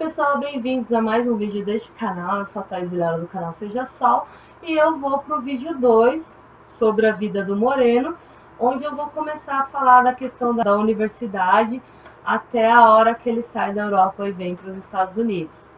pessoal, bem-vindos a mais um vídeo deste canal. Eu sou a Thaís Vilela do canal Seja Sol e eu vou para o vídeo 2 sobre a vida do Moreno, onde eu vou começar a falar da questão da universidade até a hora que ele sai da Europa e vem para os Estados Unidos.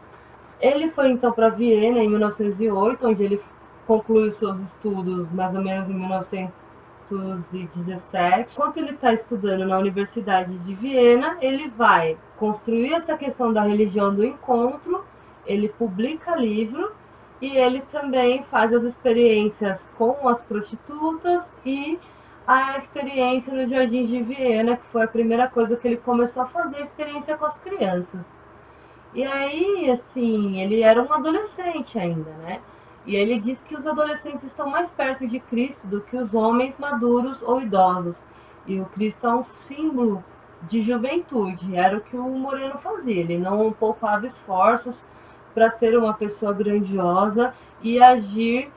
Ele foi então para Viena em 1908, onde ele concluiu seus estudos mais ou menos em 1917. Enquanto ele está estudando na Universidade de Viena, ele vai construir essa questão da religião do encontro, ele publica livro e ele também faz as experiências com as prostitutas e a experiência no Jardim de Viena, que foi a primeira coisa que ele começou a fazer, a experiência com as crianças. E aí, assim, ele era um adolescente ainda, né? E ele diz que os adolescentes estão mais perto de Cristo do que os homens maduros ou idosos. E o Cristo é um símbolo de juventude. Era o que o Moreno fazia. Ele não poupava esforços para ser uma pessoa grandiosa e agir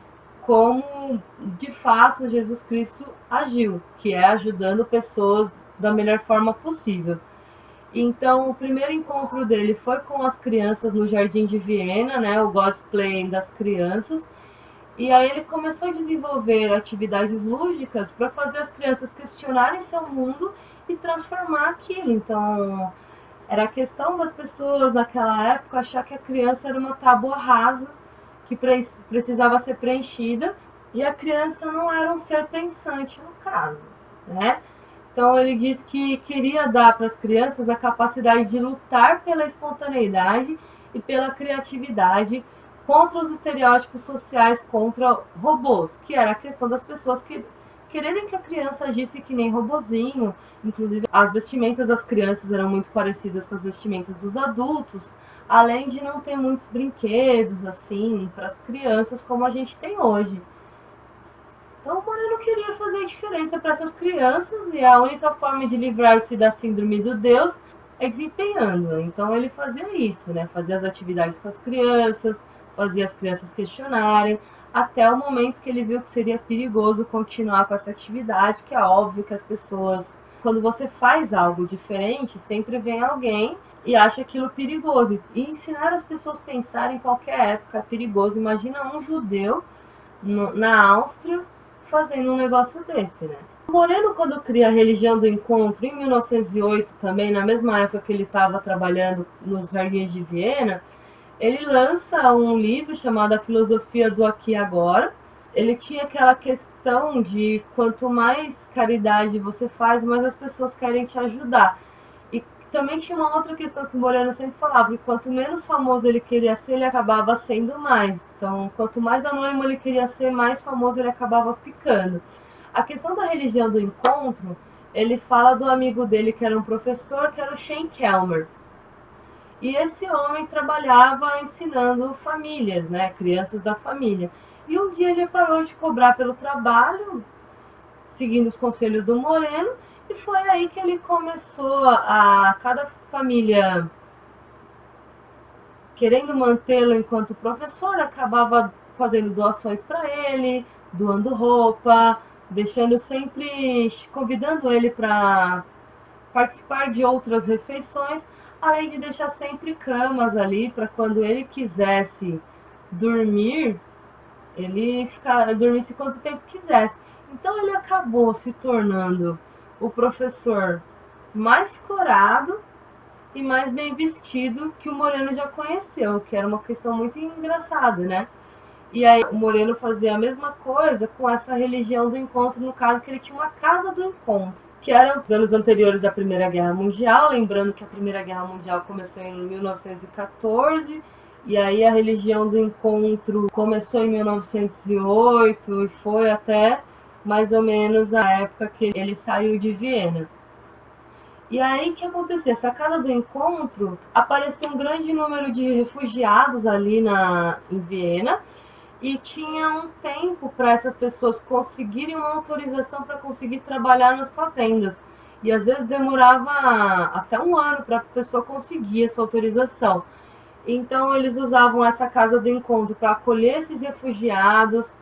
como, de fato, Jesus Cristo agiu, que é ajudando pessoas da melhor forma possível. Então, o primeiro encontro dele foi com as crianças no Jardim de Viena, né, o God's Play das crianças. E aí ele começou a desenvolver atividades lúdicas para fazer as crianças questionarem seu mundo e transformar aquilo. Então, era a questão das pessoas naquela época achar que a criança era uma tábua rasa que precisava ser preenchida e a criança não era um ser pensante no caso, né? Então ele diz que queria dar para as crianças a capacidade de lutar pela espontaneidade e pela criatividade contra os estereótipos sociais contra robôs, que era a questão das pessoas que quererem que a criança agisse que nem robozinho. Inclusive as vestimentas das crianças eram muito parecidas com as vestimentas dos adultos, além de não ter muitos brinquedos assim para as crianças como a gente tem hoje. Então o Moreno queria fazer a diferença para essas crianças e a única forma de livrar-se da síndrome do Deus é desempenhando. Então ele fazia isso, né? Fazia as atividades com as crianças, fazia as crianças questionarem, até o momento que ele viu que seria perigoso continuar com essa atividade, que é óbvio que as pessoas, quando você faz algo diferente, sempre vem alguém e acha aquilo perigoso. E ensinar as pessoas a pensar em qualquer época é perigoso. Imagina um judeu na Áustria fazendo um negócio desse, né? O Moreno, quando cria a religião do encontro, em 1908 também, na mesma época que ele estava trabalhando nos Jardins de Viena, ele lança um livro chamado A Filosofia do Aqui e Agora. Ele tinha aquela questão de quanto mais caridade você faz, mais as pessoas querem te ajudar. E também tinha uma outra questão que o Moreno sempre falava, que quanto menos famoso ele queria ser, ele acabava sendo mais. Então, quanto mais anônimo ele queria ser, mais famoso ele acabava ficando. A questão da religião do encontro, ele fala do amigo dele que era um professor, que era o Shane Kelmer. E esse homem trabalhava ensinando famílias, né, crianças da família. E um dia ele parou de cobrar pelo trabalho, seguindo os conselhos do Moreno, e foi aí que ele começou a cada família querendo mantê-lo enquanto professor, acabava fazendo doações para ele, doando roupa, deixando sempre, convidando ele para participar de outras refeições, além de deixar sempre camas ali para quando ele quisesse dormir, ele dormisse quanto tempo quisesse. Então ele acabou se tornando o professor mais corado e mais bem vestido que o Moreno já conheceu, que era uma questão muito engraçada, né? E aí o Moreno fazia a mesma coisa com essa religião do encontro, no caso que ele tinha uma casa do encontro, que era os anos anteriores à Primeira Guerra Mundial, lembrando que a Primeira Guerra Mundial começou em 1914, e aí a religião do encontro começou em 1908 e foi até mais ou menos a época que ele saiu de Viena. E aí o que acontecia? Essa casa do encontro, aparecia um grande número de refugiados ali em Viena, e tinha um tempo para essas pessoas conseguirem uma autorização para conseguir trabalhar nas fazendas. E às vezes demorava até um ano para a pessoa conseguir essa autorização. Então eles usavam essa casa do encontro para acolher esses refugiados,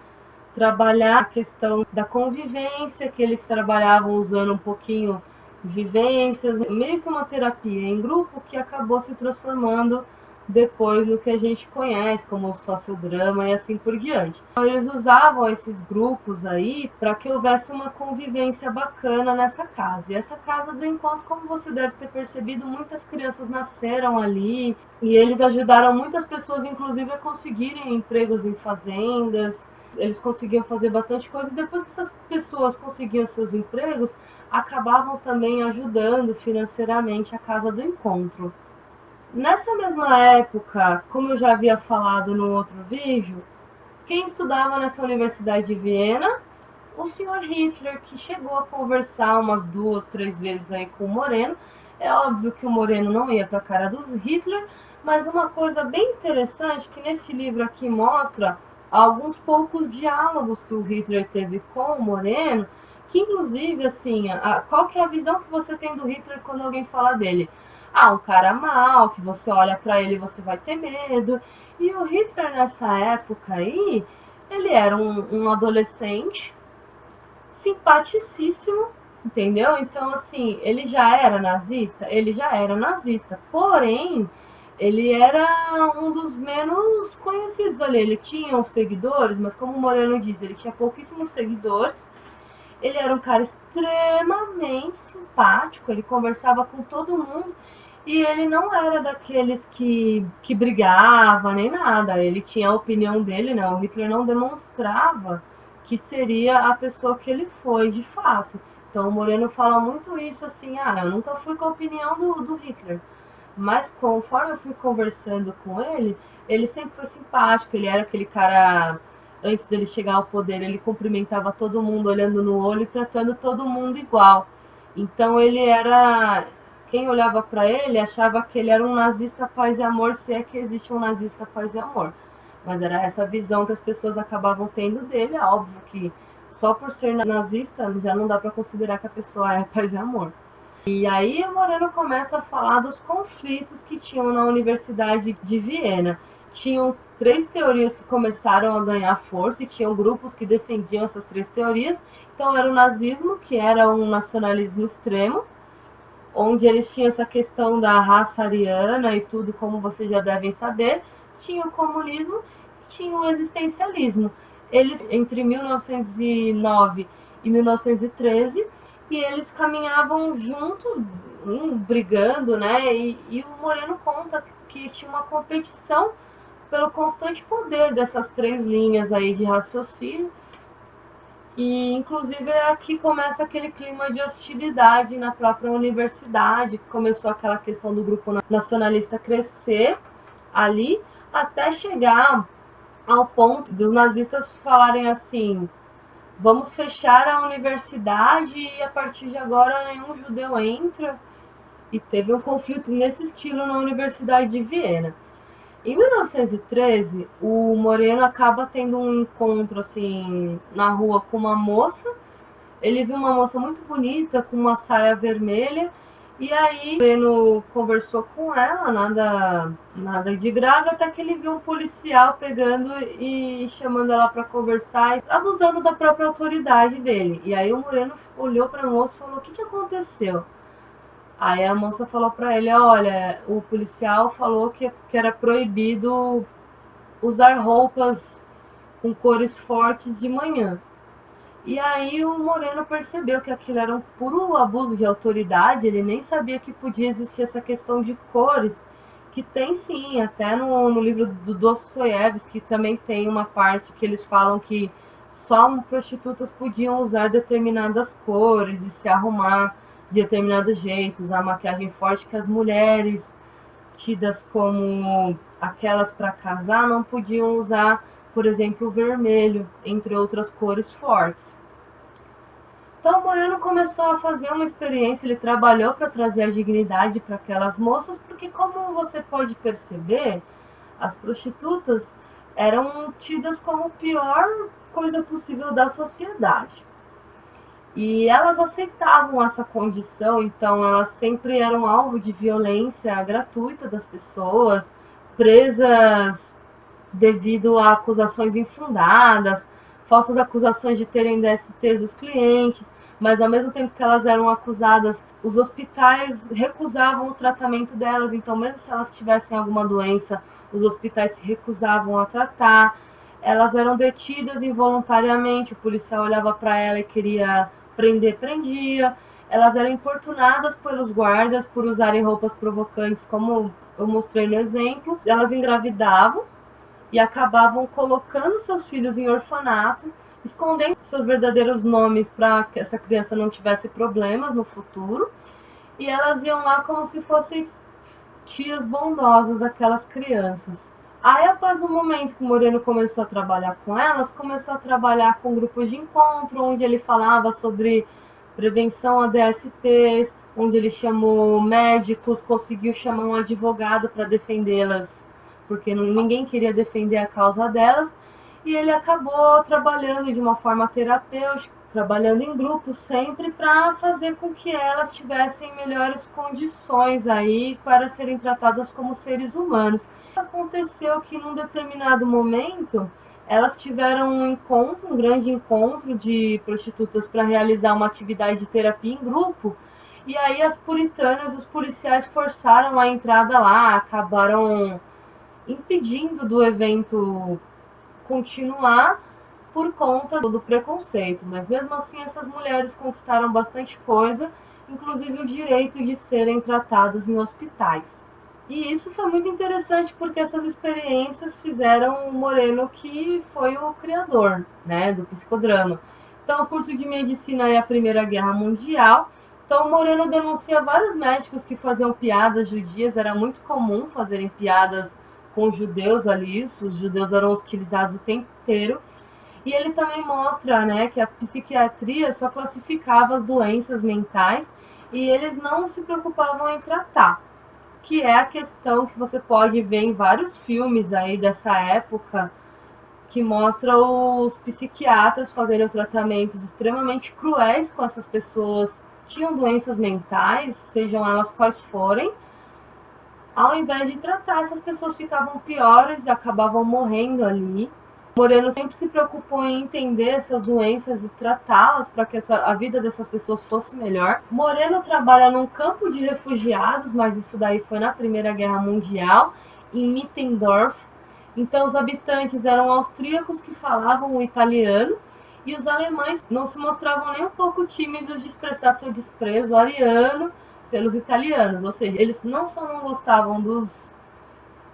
trabalhar a questão da convivência, que eles trabalhavam usando um pouquinho de vivências, meio que uma terapia em grupo que acabou se transformando depois no que a gente conhece como o sociodrama e assim por diante. Então, eles usavam esses grupos aí para que houvesse uma convivência bacana nessa casa. E essa casa do encontro, como você deve ter percebido, muitas crianças nasceram ali e eles ajudaram muitas pessoas, inclusive, a conseguirem empregos em fazendas. Eles conseguiam fazer bastante coisa e depois que essas pessoas conseguiam seus empregos, acabavam também ajudando financeiramente a Casa do Encontro. Nessa mesma época, como eu já havia falado no outro vídeo, quem estudava nessa Universidade de Viena? O senhor Hitler, que chegou a conversar umas 2, 3 vezes aí com o Moreno. É óbvio que o Moreno não ia para a cara do Hitler, mas uma coisa bem interessante que nesse livro aqui mostra alguns poucos diálogos que o Hitler teve com o Moreno, que inclusive, assim, qual que é a visão que você tem do Hitler quando alguém fala dele? Ah, um cara mau, que você olha para ele e você vai ter medo. E o Hitler nessa época aí, ele era um adolescente simpaticíssimo, entendeu? Então, assim, ele já era nazista? Ele já era nazista. Porém, ele era um dos menos conhecidos ali. Ele tinha os seguidores, mas como o Moreno diz, ele tinha pouquíssimos seguidores. Ele era um cara extremamente simpático, ele conversava com todo mundo e ele não era daqueles que brigava nem nada. Ele tinha a opinião dele, né? O Hitler não demonstrava que seria a pessoa que ele foi de fato. Então o Moreno fala muito isso assim, eu nunca fui com a opinião do Hitler. Mas conforme eu fui conversando com ele sempre foi simpático, ele era aquele cara, antes dele chegar ao poder, ele cumprimentava todo mundo olhando no olho e tratando todo mundo igual. Então ele era, quem olhava para ele achava que ele era um nazista paz e amor, se é que existe um nazista paz e amor. Mas era essa visão que as pessoas acabavam tendo dele. É óbvio que só por ser nazista já não dá para considerar que a pessoa é paz e amor. E aí o Moreno começa a falar dos conflitos que tinham na Universidade de Viena. Tinham 3 teorias que começaram a ganhar força e tinham grupos que defendiam essas 3 teorias. Então era o nazismo, que era um nacionalismo extremo, onde eles tinham essa questão da raça ariana e tudo, como vocês já devem saber. Tinha o comunismo e tinha o existencialismo. Eles, entre 1909 e 1913, e eles caminhavam juntos, brigando, né? E o Moreno conta que tinha uma competição pelo constante poder dessas 3 linhas aí de raciocínio. E, inclusive, aqui começa aquele clima de hostilidade na própria universidade. Começou aquela questão do grupo nacionalista crescer ali, até chegar ao ponto dos nazistas falarem assim: vamos fechar a universidade e a partir de agora nenhum judeu entra. E teve um conflito nesse estilo na Universidade de Viena. Em 1913, o Moreno acaba tendo um encontro assim na rua com uma moça. Ele viu uma moça muito bonita com uma saia vermelha e aí o Moreno conversou com ela, nada de grave, até que ele viu um policial pegando e chamando ela para conversar, abusando da própria autoridade dele. E aí o Moreno olhou para a moça e falou: "O que aconteceu?" Aí a moça falou pra ele: olha, o policial falou que era proibido usar roupas com cores fortes de manhã. E aí o Moreno percebeu que aquilo era um puro abuso de autoridade, ele nem sabia que podia existir essa questão de cores, que tem sim, até no livro do Dostoiévski também tem uma parte que eles falam que só prostitutas podiam usar determinadas cores e se arrumar de determinados jeitos, usar maquiagem forte, que as mulheres tidas como aquelas para casar não podiam usar, por exemplo, o vermelho, entre outras cores fortes. Então o Moreno começou a fazer uma experiência, ele trabalhou para trazer a dignidade para aquelas moças, porque como você pode perceber, as prostitutas eram tidas como a pior coisa possível da sociedade. E elas aceitavam essa condição, então elas sempre eram alvo de violência gratuita das pessoas, presas devido a acusações infundadas, falsas acusações de terem DSTs dos clientes, mas ao mesmo tempo que elas eram acusadas, os hospitais recusavam o tratamento delas, então mesmo se elas tivessem alguma doença, os hospitais se recusavam a tratar. Elas eram detidas involuntariamente, o policial olhava para ela e queria prender, prendia. Elas eram importunadas pelos guardas por usarem roupas provocantes, como eu mostrei no exemplo. Elas engravidavam e acabavam colocando seus filhos em orfanato, escondendo seus verdadeiros nomes para que essa criança não tivesse problemas no futuro. E elas iam lá como se fossem tias bondosas daquelas crianças. Aí, após o momento que o Moreno começou a trabalhar com elas, começou a trabalhar com grupos de encontro, onde ele falava sobre prevenção a DSTs, onde ele chamou médicos, conseguiu chamar um advogado para defendê-las, porque ninguém queria defender a causa delas, e ele acabou trabalhando de uma forma terapêutica, trabalhando em grupos sempre para fazer com que elas tivessem melhores condições aí para serem tratadas como seres humanos. Aconteceu que num determinado momento elas tiveram um encontro, um grande encontro de prostitutas para realizar uma atividade de terapia em grupo, e aí as puritanas, os policiais forçaram a entrada lá, acabaram impedindo do evento continuar por conta do preconceito, mas mesmo assim essas mulheres conquistaram bastante coisa, inclusive o direito de serem tratadas em hospitais. E isso foi muito interessante porque essas experiências fizeram o Moreno, que foi o criador, né, do psicodrama. Então, o curso de medicina é a Primeira Guerra Mundial. Então, o Moreno denuncia vários médicos que faziam piadas judias. Era muito comum fazerem piadas com os judeus ali. Os judeus eram hostilizados o tempo inteiro. E ele também mostra, né, que a psiquiatria só classificava as doenças mentais e eles não se preocupavam em tratar, que é a questão que você pode ver em vários filmes aí dessa época, que mostra os psiquiatras fazendo tratamentos extremamente cruéis com essas pessoas que tinham doenças mentais, sejam elas quais forem. Ao invés de tratar, essas pessoas ficavam piores e acabavam morrendo ali. Moreno sempre se preocupou em entender essas doenças e tratá-las para que a vida dessas pessoas fosse melhor. Moreno trabalha num campo de refugiados, mas isso daí foi na Primeira Guerra Mundial, em Mittendorf. Então os habitantes eram austríacos que falavam o italiano e os alemães não se mostravam nem um pouco tímidos de expressar seu desprezo ariano pelos italianos. Ou seja, eles não só não gostavam dos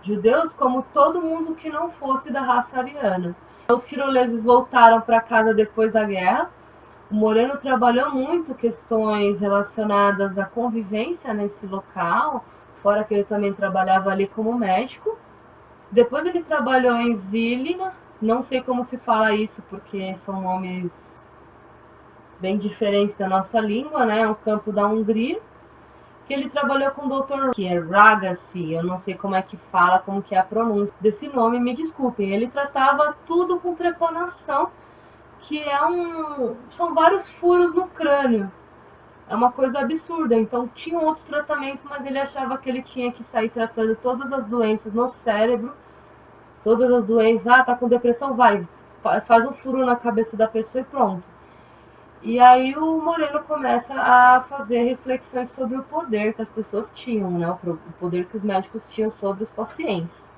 judeus, como todo mundo que não fosse da raça ariana. Os tiroleses voltaram para casa depois da guerra. O Moreno trabalhou muito questões relacionadas à convivência nesse local, fora que ele também trabalhava ali como médico. Depois ele trabalhou em Žilina, não sei como se fala isso, porque são nomes bem diferentes da nossa língua, né? É um campo da Hungria. Que ele trabalhou com o Dr. Ragasi, eu não sei como é que fala, como que é a pronúncia desse nome, me desculpem. Ele tratava tudo com trepanação, que são vários furos no crânio. É uma coisa absurda. Então tinham outros tratamentos, mas ele achava que ele tinha que sair tratando todas as doenças no cérebro, todas as doenças. Tá com depressão? Vai, faz um furo na cabeça da pessoa e pronto. E aí o Moreno começa a fazer reflexões sobre o poder que as pessoas tinham, né? O poder que os médicos tinham sobre os pacientes.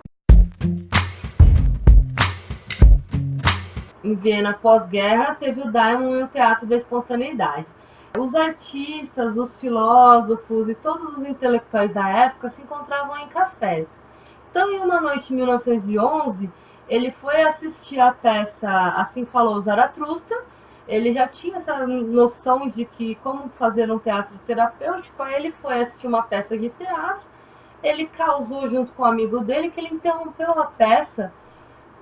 Em Viena, pós-guerra, teve o Daimon e o Teatro da Espontaneidade. Os artistas, os filósofos e todos os intelectuais da época se encontravam em cafés. Então, em uma noite em 1911, ele foi assistir a peça Assim Falou Zaratustra. Ele já tinha essa noção de que como fazer um teatro terapêutico, aí ele foi assistir uma peça de teatro, ele causou junto com um amigo dele que ele interrompeu a peça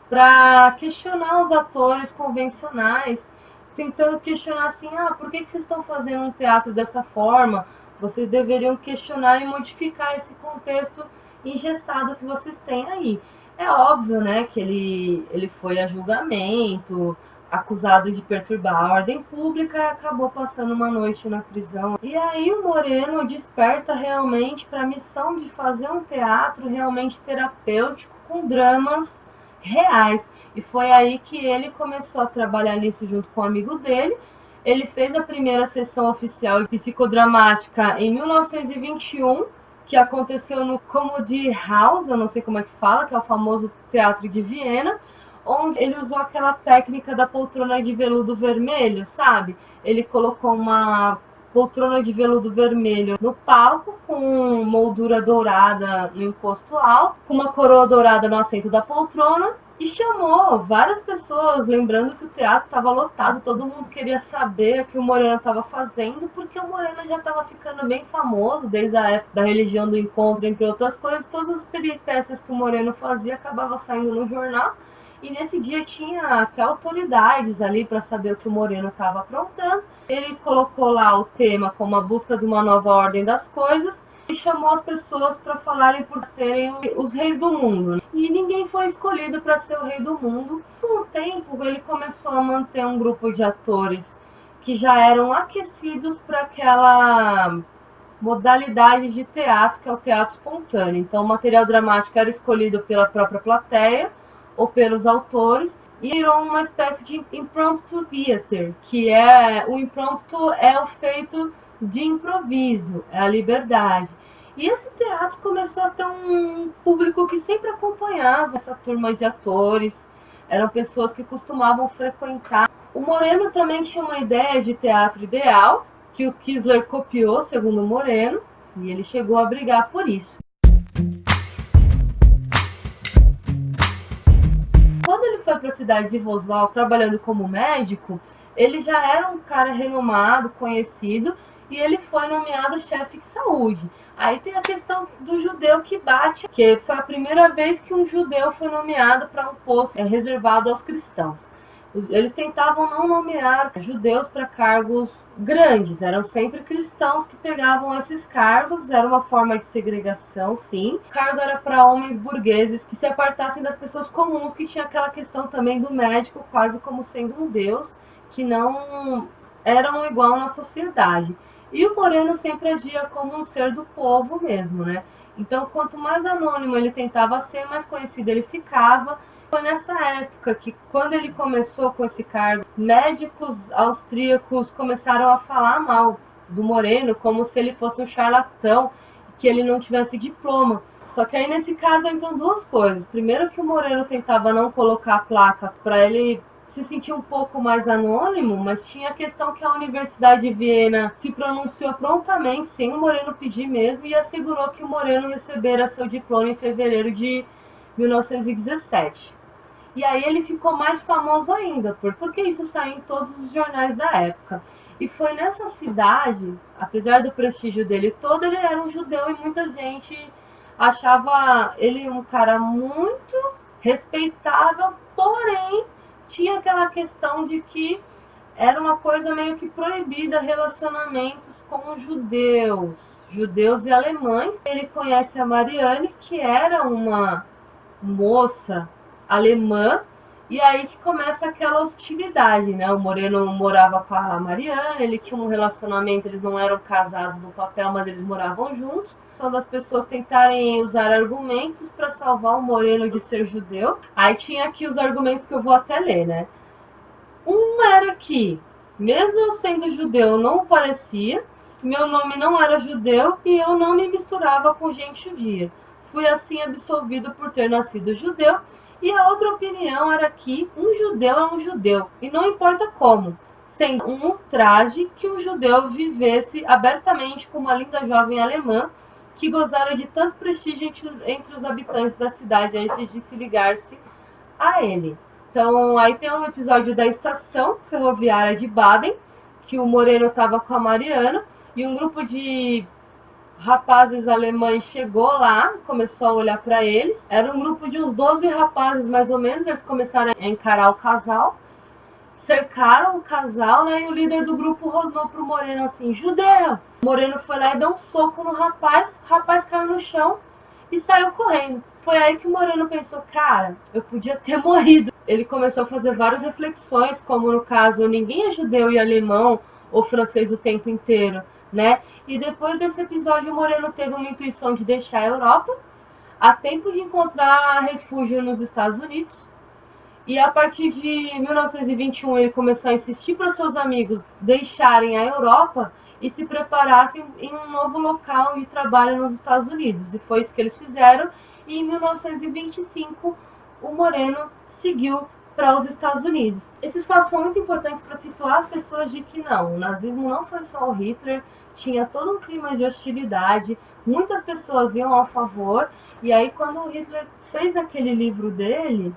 para questionar os atores convencionais, tentando questionar assim, por que vocês estão fazendo um teatro dessa forma? Vocês deveriam questionar e modificar esse contexto engessado que vocês têm aí. É óbvio, né, que ele foi a julgamento, acusado de perturbar a ordem pública, e acabou passando uma noite na prisão. E aí o Moreno desperta realmente para a missão de fazer um teatro realmente terapêutico, com dramas reais. E foi aí que ele começou a trabalhar nisso junto com um amigo dele. Ele fez a primeira sessão oficial psicodramática em 1921, que aconteceu no Comedy House, eu não sei como é que fala, que é o famoso teatro de Viena, onde ele usou aquela técnica da poltrona de veludo vermelho, sabe? Ele colocou uma poltrona de veludo vermelho no palco, com moldura dourada no encosto alto, com uma coroa dourada no assento da poltrona, e chamou várias pessoas, lembrando que o teatro estava lotado, todo mundo queria saber o que o Moreno estava fazendo, porque o Moreno já estava ficando bem famoso, desde a época da religião do encontro, entre outras coisas. Todas as peripécias que o Moreno fazia acabavam saindo no jornal, e nesse dia tinha até autoridades ali para saber o que o Moreno estava aprontando. Ele colocou lá o tema como a busca de uma nova ordem das coisas e chamou as pessoas para falarem por serem os reis do mundo. E ninguém foi escolhido para ser o rei do mundo. Com o tempo, ele começou a manter um grupo de atores que já eram aquecidos para aquela modalidade de teatro, que é o teatro espontâneo. Então, o material dramático era escolhido pela própria plateia ou pelos autores, e virou uma espécie de impromptu theater, que é o impromptu é o feito de improviso, é a liberdade. E esse teatro começou a ter um público que sempre acompanhava essa turma de atores, eram pessoas que costumavam frequentar. O Moreno também tinha uma ideia de teatro ideal, que o Kistler copiou, segundo o Moreno, e ele chegou a brigar por isso. Quando ele foi para a cidade de Voslao trabalhando como médico, ele já era um cara renomado, conhecido, e ele foi nomeado chefe de saúde. Aí tem a questão do judeu que bate, que foi a primeira vez que um judeu foi nomeado para um posto reservado aos cristãos. Eles tentavam não nomear judeus para cargos grandes, eram sempre cristãos que pegavam esses cargos, era uma forma de segregação, sim. O cargo era para homens burgueses que se apartassem das pessoas comuns, que tinha aquela questão também do médico quase como sendo um deus, que não eram igual na sociedade. E o Moreno sempre agia como um ser do povo mesmo, né? Então, quanto mais anônimo ele tentava ser, mais conhecido ele ficava. Foi nessa época que, quando ele começou com esse cargo, médicos austríacos começaram a falar mal do Moreno, como se ele fosse um charlatão, que ele não tivesse diploma. Só que aí, nesse caso, entram duas coisas. Primeiro, que o Moreno tentava não colocar a placa para ele se sentir um pouco mais anônimo, mas tinha a questão que a Universidade de Viena se pronunciou prontamente, sem o Moreno pedir mesmo, e assegurou que o Moreno recebera seu diploma em fevereiro de 1917. E aí ele ficou mais famoso ainda, porque isso saiu em todos os jornais da época. E foi nessa cidade, apesar do prestígio dele todo, ele era um judeu e muita gente achava ele um cara muito respeitável, porém tinha aquela questão de que era uma coisa meio que proibida relacionamentos com judeus e alemães. Ele conhece a Marianne, que era uma moça alemã, e aí que começa aquela hostilidade, né? O Moreno morava com a Marianne, ele tinha um relacionamento, eles não eram casados no papel, mas eles moravam juntos. Então, das pessoas tentarem usar argumentos para salvar o Moreno de ser judeu. Aí tinha aqui os argumentos que eu vou até ler, né? Um era que, mesmo eu sendo judeu, não o parecia, meu nome não era judeu e eu não me misturava com gente judia. Fui assim absolvido por ter nascido judeu. E a outra opinião era que um judeu é um judeu, e não importa como, sendo um ultraje que um judeu vivesse abertamente com uma linda jovem alemã que gozara de tanto prestígio entre os habitantes da cidade antes de se ligar-se a ele. Então, aí tem um episódio da estação ferroviária de Baden, que o Moreno estava com a Mariana, e um grupo de rapazes alemães chegou lá, começou a olhar para eles. Era um grupo de uns 12 rapazes, mais ou menos. Eles começaram a encarar o casal, cercaram o casal, né? E o líder do grupo rosnou pro Moreno assim: judeu! O Moreno foi lá e deu um soco no rapaz, o rapaz caiu no chão e saiu correndo. Foi aí que o Moreno pensou: cara, eu podia ter morrido. Ele começou a fazer várias reflexões, como no caso, ninguém é judeu e alemão ou francês o tempo inteiro, né? E depois desse episódio, o Moreno teve uma intuição de deixar a Europa, a tempo de encontrar refúgio nos Estados Unidos, E a partir de 1921 ele começou a insistir para seus amigos deixarem a Europa e se preparassem em um novo local de trabalho nos Estados Unidos. E foi isso que eles fizeram. E em 1925 o Moreno seguiu para os Estados Unidos. Esses fatos são muito importantes para situar as pessoas de que não, o nazismo não foi só o Hitler, tinha todo um clima de hostilidade, muitas pessoas iam a favor, e aí quando o Hitler fez aquele livro dele,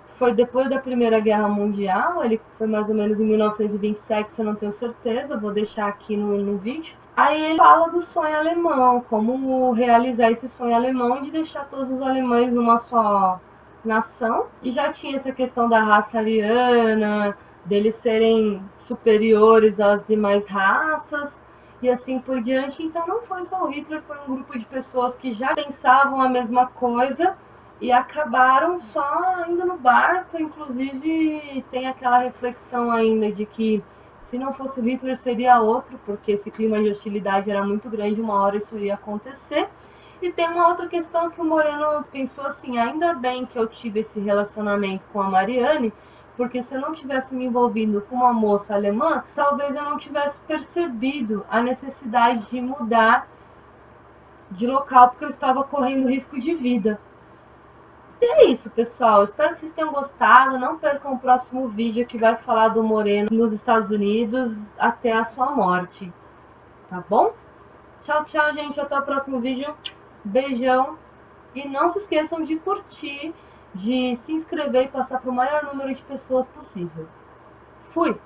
foi depois da Primeira Guerra Mundial, ele foi mais ou menos em 1927, se eu não tenho certeza, vou deixar aqui no vídeo. Aí ele fala do sonho alemão, como realizar esse sonho alemão de deixar todos os alemães numa só nação. E já tinha essa questão da raça ariana, deles serem superiores às demais raças e assim por diante. Então não foi só o Hitler, foi um grupo de pessoas que já pensavam a mesma coisa e acabaram só indo no barco. Inclusive tem aquela reflexão ainda de que se não fosse o Hitler seria outro, porque esse clima de hostilidade era muito grande, uma hora isso ia acontecer. E tem uma outra questão que o Moreno pensou assim, ainda bem que eu tive esse relacionamento com a Marianne, porque se eu não tivesse me envolvido com uma moça alemã, talvez eu não tivesse percebido a necessidade de mudar de local, porque eu estava correndo risco de vida. E é isso, pessoal. Espero que vocês tenham gostado. Não percam o próximo vídeo que vai falar do Moreno nos Estados Unidos até a sua morte. Tá bom? Tchau, tchau, gente. Até o próximo vídeo. Beijão. E não se esqueçam de curtir, de se inscrever e passar para o maior número de pessoas possível. Fui!